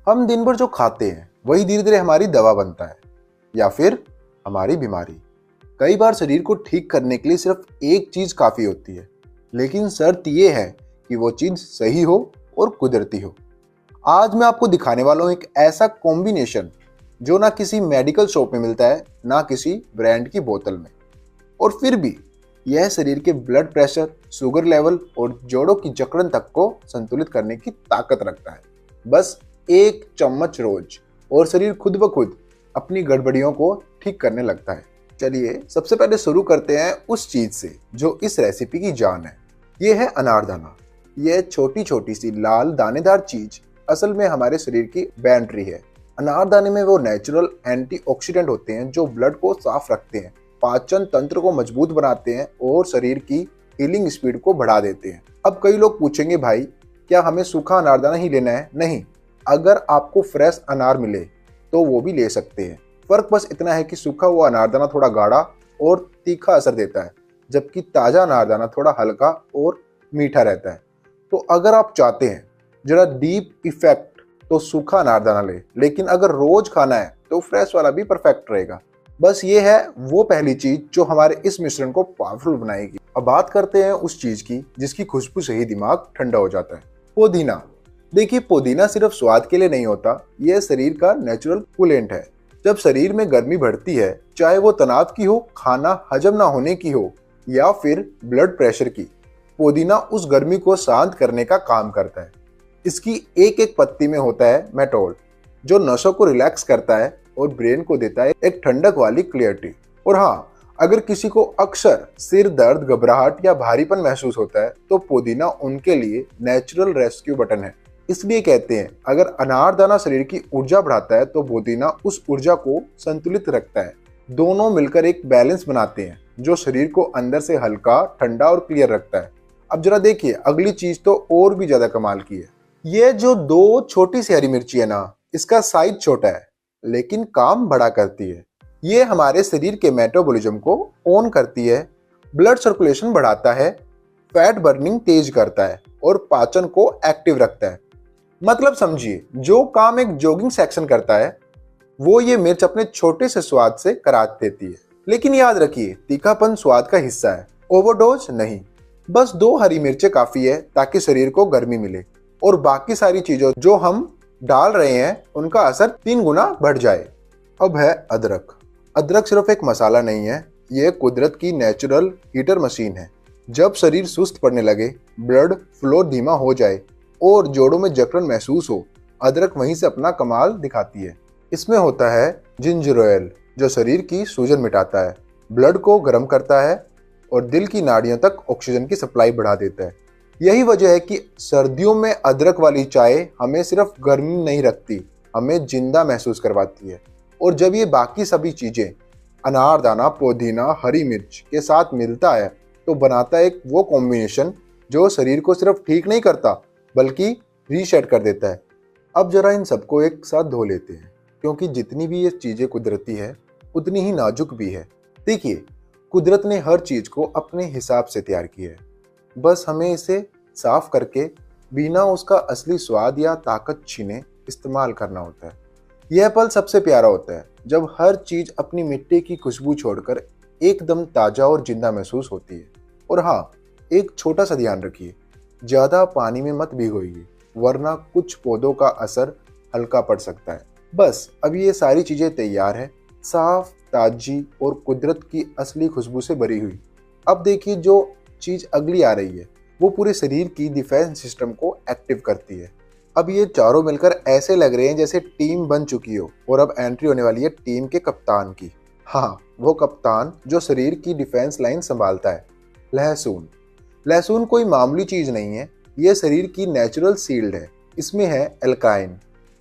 हम दिन भर जो खाते हैं वही धीरे धीरे हमारी दवा बनता है या फिर हमारी बीमारी। कई बार शरीर को ठीक करने के लिए सिर्फ एक चीज काफी होती है, लेकिन शर्त यह है कि वो चीज सही हो और कुदरती हो। आज मैं आपको दिखाने वाला हूं एक ऐसा कॉम्बिनेशन जो ना किसी मेडिकल शॉप में मिलता है, ना किसी ब्रांड की बोतल में, और फिर भी यह शरीर के ब्लड प्रेशर, शुगर लेवल और जोड़ों की जकड़न तक को संतुलित करने की ताकत रखता है। बस एक चम्मच रोज और शरीर खुद ब खुद अपनी गड़बड़ियों को ठीक करने लगता है। चलिए सबसे पहले शुरू करते हैं उस चीज से जो इस रेसिपी की जान है। ये है अनारदाना। यह छोटी छोटी सी लाल दानेदार चीज असल में हमारे शरीर की बैटरी है। अनारदाने में वो नेचुरल एंटीऑक्सीडेंट होते हैं जो ब्लड को साफ रखते हैं, पाचन तंत्र को मजबूत बनाते हैं और शरीर की हीलिंग स्पीड को बढ़ा देते हैं। अब कई लोग पूछेंगे, भाई क्या हमें सूखा अनारदाना ही लेना है? नहीं, अगर आपको फ्रेश अनार मिले तो वो भी ले सकते हैं। फर्क बस इतना है कि सूखा हुआ अनारदाना थोड़ा गाढ़ा और तीखा असर देता है, जबकि ताजा अनारदाना थोड़ा हल्का और मीठा रहता है। तो अगर आप चाहते हैं जरा डीप इफेक्ट तो सूखा अनारदाना ले, लेकिन अगर रोज खाना है तो फ्रेश वाला भी परफेक्ट रहेगा। बस ये है वो पहली चीज जो हमारे इस मिश्रण को पावरफुल बनाएगी। अब बात करते हैं उस चीज की जिसकी खुशबू से ही दिमाग ठंडा हो जाता है, पुदीना। देखिए, पुदीना सिर्फ स्वाद के लिए नहीं होता, यह शरीर का नेचुरल कूलेंट है। जब शरीर में गर्मी बढ़ती है, चाहे वो तनाव की हो, खाना हजम ना होने की हो या फिर ब्लड प्रेशर की, पुदीना उस गर्मी को शांत करने का काम करता है। इसकी एक एक पत्ती में होता है मेटोल, जो नसों को रिलैक्स करता है और ब्रेन को देता है एक ठंडक वाली क्लियरिटी। और हाँ, अगर किसी को अक्सर सिर दर्द, घबराहट या भारीपन महसूस होता है तो पुदीना उनके लिए नेचुरल रेस्क्यू बटन है। इसलिए कहते हैं अगर अनारदाना शरीर की ऊर्जा बढ़ाता है तो पुदीना उस ऊर्जा को संतुलित रखता है। दोनों मिलकर एक बैलेंस बनाते हैं जो शरीर को अंदर से हल्का, ठंडा और क्लियर रखता है। अब जरा देखिए, अगली चीज तो और भी ज्यादा कमाल की है। ये जो दो छोटी सी हरी मिर्ची है ना, इसका साइज छोटा है लेकिन काम बड़ा करती है। ये हमारे शरीर के मेटाबॉलिज्म को ऑन करती है, ब्लड सर्कुलेशन बढ़ाता है, फैट बर्निंग तेज करता है और पाचन को एक्टिव रखता है। मतलब समझिए, जो काम एक जॉगिंग सेक्शन करता है वो ये मिर्च अपने छोटे से स्वाद से करा देती है। लेकिन याद रखिए, तीखापन स्वाद का हिस्सा है, ओवरडोज नहीं। बस 2 हरी मिर्चें काफी है ताकि शरीर को गर्मी मिले और बाकी सारी चीजों जो हम डाल रहे हैं उनका असर 3 गुना बढ़ जाए। अब है अदरक। अदरक सिर्फ एक मसाला नहीं है, ये कुदरत की नेचुरल हीटर मशीन है। जब शरीर सुस्त पड़ने लगे, ब्लड फ्लो धीमा हो जाए और जोड़ों में जकड़न महसूस हो, अदरक वहीं से अपना कमाल दिखाती है। इसमें होता है जिंजर ऑयल, जो शरीर की सूजन मिटाता है, ब्लड को गर्म करता है और दिल की नाड़ियों तक ऑक्सीजन की सप्लाई बढ़ा देता है। यही वजह है कि सर्दियों में अदरक वाली चाय हमें सिर्फ गर्मी नहीं रखती, हमें जिंदा महसूस करवाती है। और जब ये बाकी सभी चीजें अनारदाना, पुदीना, हरी मिर्च के साथ मिलता है तो बनाता है एक वो कॉम्बिनेशन जो शरीर को सिर्फ ठीक नहीं करता बल्कि रीसेट कर देता है। अब जरा इन सबको एक साथ धो लेते हैं, क्योंकि जितनी भी ये चीजें कुदरती है उतनी ही नाजुक भी है। देखिए, कुदरत ने हर चीज को अपने हिसाब से तैयार किया है, बस हमें इसे साफ करके बिना उसका असली स्वाद या ताकत छीने इस्तेमाल करना होता है। यह पल सबसे प्यारा होता है जब हर चीज अपनी मिट्टी की खुशबू छोड़कर एकदम ताजा और जिंदा महसूस होती है। और हाँ, एक छोटा सा ध्यान रखिए, ज्यादा पानी में मत भिगोइए, वरना कुछ पौधों का असर हल्का पड़ सकता है। बस अब ये सारी चीजें तैयार है, साफ, ताजी और कुदरत की असली खुशबू से भरी हुई। अब देखिए, जो चीज अगली आ रही है वो पूरे शरीर की डिफेंस सिस्टम को एक्टिव करती है। अब ये चारों मिलकर ऐसे लग रहे हैं जैसे टीम बन चुकी हो और अब एंट्री होने वाली है टीम के कप्तान की। हाँ, वो कप्तान जो शरीर की डिफेंस लाइन संभालता है, लहसुन। लहसुन कोई मामूली चीज नहीं है, ये शरीर की नेचुरल शील्ड है। इसमें है एल्काइन,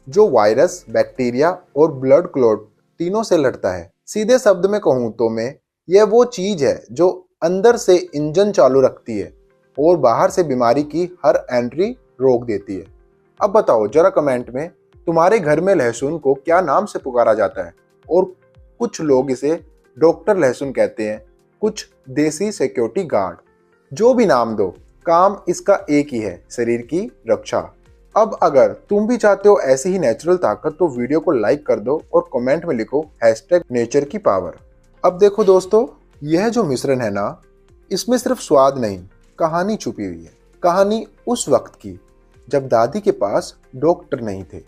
जो वायरस, बैक्टीरिया और ब्लड क्लॉट तीनों से लड़ता है। सीधे शब्द में कहूँ तो मैं, यह वो चीज है जो अंदर से इंजन चालू रखती है और बाहर से बीमारी की हर एंट्री रोक देती है। अब बताओ जरा कमेंट में, तुम्हारे घर में लहसुन को क्या नाम से पुकारा जाता है? और कुछ लोग इसे डॉक्टर लहसुन कहते हैं, कुछ देसी सिक्योरिटी गार्ड। जो भी नाम दो, काम इसका एक ही है, शरीर की रक्षा। अब अगर तुम भी चाहते हो ऐसी ही नेचुरल ताकत तो वीडियो को लाइक कर दो और कमेंट में लिखो #नेचर की पावर। अब देखो दोस्तों, यह जो मिश्रण है ना, इसमें सिर्फ स्वाद नहीं, कहानी छुपी हुई है। कहानी उस वक्त की जब दादी के पास डॉक्टर नहीं थे,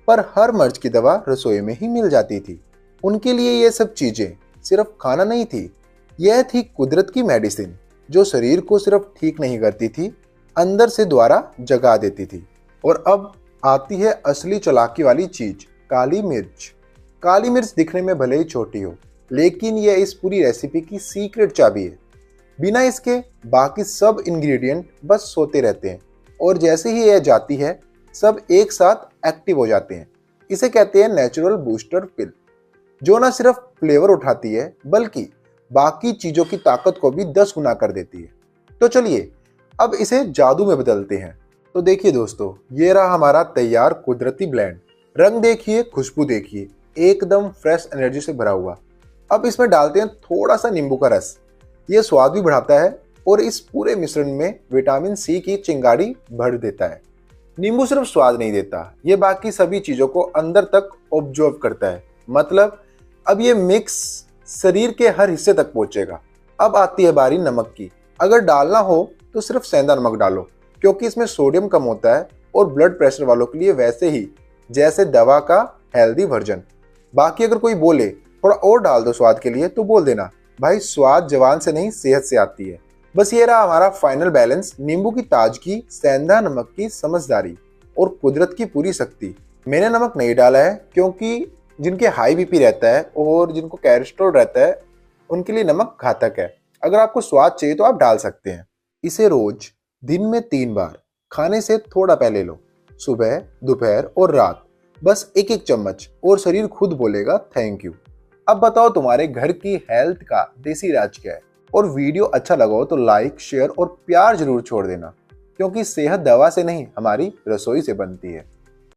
पर हर मर्ज की दवा रसोई में ही मिल जाती थी। उनके लिए ये सब चीजें सिर्फ खाना नहीं थी, यह थी कुदरत की मेडिसिन, जो शरीर को सिर्फ ठीक नहीं करती थी, अंदर से द्वारा जगा देती थी। और अब आती है असली चालाकी वाली चीज, काली मिर्च। काली मिर्च दिखने में भले ही छोटी हो, लेकिन यह इस पूरी रेसिपी की सीक्रेट चाबी है। बिना इसके बाकी सब इंग्रेडिएंट बस सोते रहते हैं, और जैसे ही यह जाती है सब एक साथ एक्टिव हो जाते हैं। इसे कहते हैं नेचुरल बूस्टर पिल, जो न सिर्फ फ्लेवर उठाती है बल्कि बाकी चीजों की ताकत को भी 10 गुना कर देती है। तो चलिए अब इसे जादू में बदलते हैं। तो देखिए दोस्तों, ये रहा हमारा तैयार कुदरती ब्लेंड। रंग देखिए, खुशबू देखिए, एकदम फ्रेश एनर्जी से भरा हुआ। अब इसमें डालते हैं थोड़ा सा नींबू का रस। ये स्वाद भी बढ़ाता है और इस पूरे मिश्रण में विटामिन सी की चिंगारी भर देता है। नींबू सिर्फ स्वाद नहीं देता, ये बाकी सभी चीजों को अंदर तक ऑब्जर्व करता है। मतलब अब ये मिक्स शरीर के हर हिस्से तक पहुंचेगा। अब आती है बारी नमक की। अगर डालना हो तो सिर्फ सेंधा नमक डालो, क्योंकि इसमें सोडियम कम होता है और ब्लड प्रेशर वालों के लिए वैसे ही जैसे दवा का हेल्दी वर्जन। बाकी अगर कोई बोले थोड़ा और डाल दो स्वाद के लिए, तो बोल देना भाई, स्वाद जवान से नहीं सेहत से आती है। बस ये रहा हमारा फाइनल बैलेंस, नींबू की ताजगी, सेंधा नमक की समझदारी और कुदरत की पूरी शक्ति। मैंने नमक नहीं डाला है क्योंकि जिनके हाई बीपी रहता है और जिनको कैलेस्ट्रॉल रहता है उनके लिए नमक घातक है। अगर आपको स्वाद चाहिए तो आप डाल सकते हैं। इसे रोज दिन में 3 बार खाने से थोड़ा पहले लो, सुबह, दोपहर और रात, बस एक एक चम्मच, और शरीर खुद बोलेगा थैंक यू। अब बताओ तुम्हारे घर की हेल्थ का देसी राज क्या है? और वीडियो अच्छा लगा हो तो लाइक, शेयर और प्यार जरूर छोड़ देना, क्योंकि सेहत दवा से नहीं हमारी रसोई से बनती है।